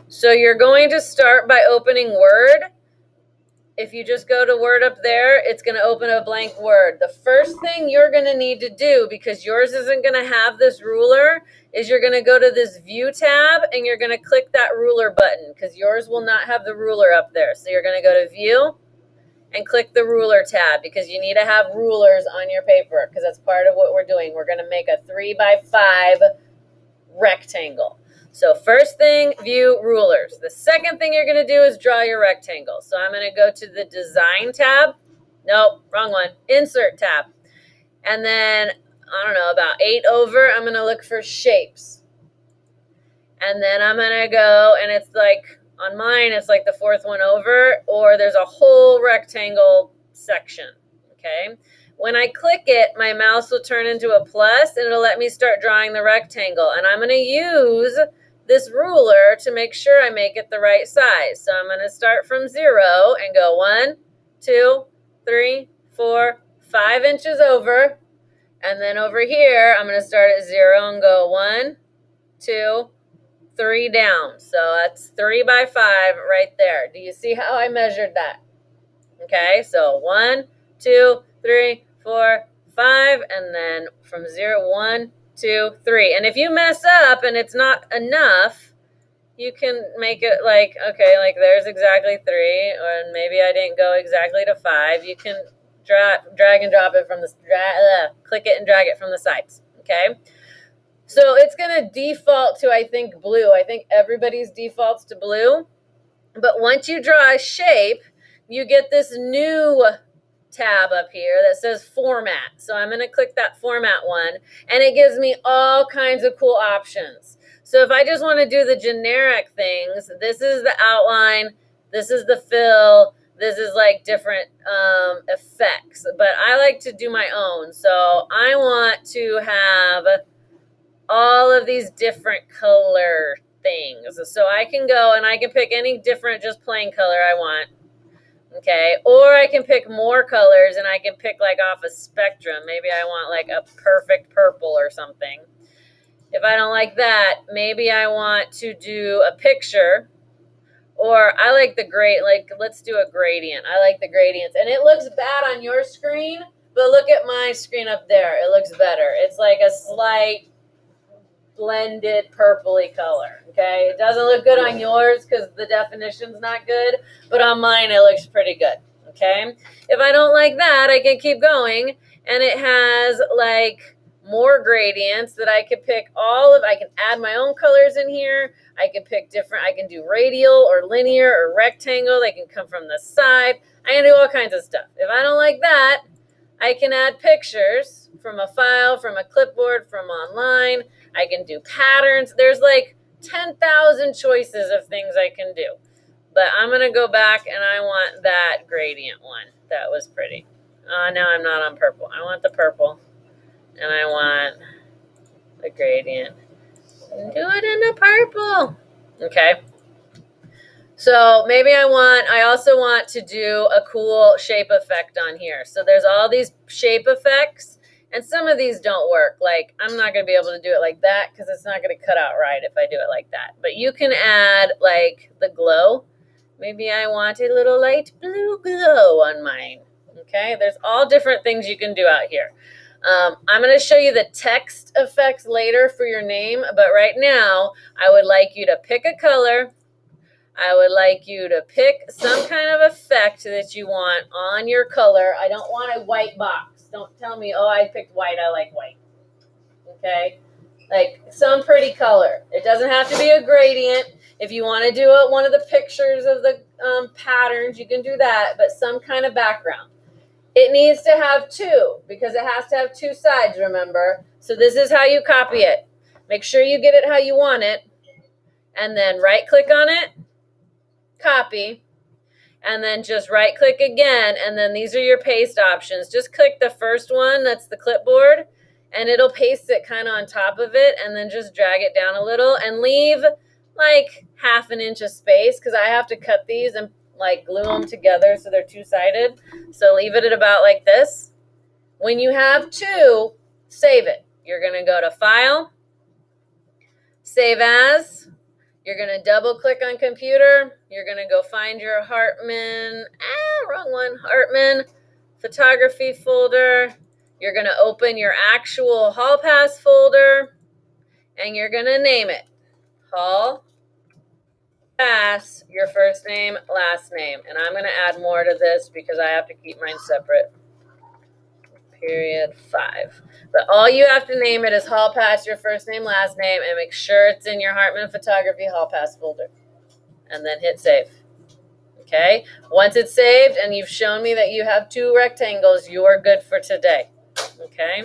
So you're going to start by opening Word. If you just go to Word up there, it's going to open a blank Word. The first thing you're going to need to do, because yours isn't going to have this ruler, is you're going to go to this View tab and you're going to click that ruler button, because yours will not have the ruler up there. So you're going to go to View and click the ruler tab, because you need to have rulers on your paper, because that's part of what we're doing. We're going to make a 3x5 rectangle. So first thing, view rulers. The second thing you're going to do is draw your rectangle. So I'm going to go to the Design tab. Nope, wrong one. Insert tab. And then, I don't know, about 8 over, I'm going to look for shapes. And then I'm going to go, and it's like, on mine, it's like the 4th one over, or there's a whole rectangle section, okay? When I click it, my mouse will turn into a plus, and it'll let me start drawing the rectangle. And I'm going to use this ruler to make sure I make it the right size. So I'm going to start from 0 and go 1, 2, 3, 4, 5 inches over. And then over here, I'm going to start at 0 and go 1, 2, 3 down. So that's 3x5 right there. Do you see how I measured that? Okay, so 1, 2, 3, 4, 5, and then from 0, 1, 2, 3. And if you mess up and it's not enough, you can make it like, okay, like there's exactly 3, or maybe I didn't go exactly to 5. You can drag and drop it from the, click it and drag it from the sides, okay? So it's going to default to, I think, blue. I think everybody's defaults to blue. But once you draw a shape, you get this new tab up here that says Format. So I'm going to click that Format one, and it gives me all kinds of cool options. So if I just want to do the generic things, this is the outline, this is the fill, this is like different effects. But I like to do my own. So I want to have all of these different color things. So I can go and I can pick any different just plain color I want. Okay, or I can pick more colors and I can pick like off a spectrum. Maybe I want like a perfect purple or something. If I don't like that, maybe I want to do a picture, or I like the let's do a gradient. I like the gradients, and it looks bad on your screen, but look at my screen up there. It looks better. It's like a slight blended purpley color. Okay, it doesn't look good on yours because the definition's not good, but on mine it looks pretty good. Okay, if I don't like that, I can keep going, and it has like more gradients that I could pick I can add my own colors in here. I can pick different, I can do radial or linear or rectangle. They can come from the side. I can do all kinds of stuff. If I don't like that, I can add pictures from a file, from a clipboard, from online. I can do patterns. There's like 10,000 choices of things I can do. But I'm going to go back and I want that gradient one. That was pretty. Now I'm not on purple. I want the purple. And I want the gradient. Do it in the purple. Okay. So maybe I also want to do a cool shape effect on here. So there's all these shape effects, and some of these don't work. Like, I'm not going to be able to do it like that because it's not going to cut out right if I do it like that. But you can add like the glow. Maybe I want a little light blue glow on mine. Okay, there's all different things you can do out here. I'm going to show you the text effects later for your name, but right now I would like you to pick a color. I would like you to pick some kind of effect that you want on your color. I don't want a white box. Don't tell me, oh, I picked white. I like white. Okay? Like some pretty color. It doesn't have to be a gradient. If you want to do one of the pictures of the patterns, you can do that, but some kind of background. It needs to have 2 because it has to have 2 sides, remember? So this is how you copy it. Make sure you get it how you want it, and then right-click on it, copy, and then just right click again, and then these are your paste options. Just click the first one, that's the clipboard, and it'll paste it kind of on top of it, and then just drag it down a little and leave like 1/2 inch of space because I have to cut these and like glue them together so they're 2-sided. So leave it at about like this. When you have 2, save it. You're going to go to File, Save As. You're going to double click on computer. You're going to go find your Hartman, wrong one, Hartman photography folder. You're going to open your actual Hall Pass folder and you're going to name it Hall Pass, your first name, last name. And I'm going to add more to this because I have to keep mine separate. Period 5. But all you have to name it is Hall Pass, your first name, last name, and make sure it's in your Hartman Photography Hall Pass folder. And then hit save. Okay? Once it's saved and you've shown me that you have 2 rectangles, you are good for today. Okay?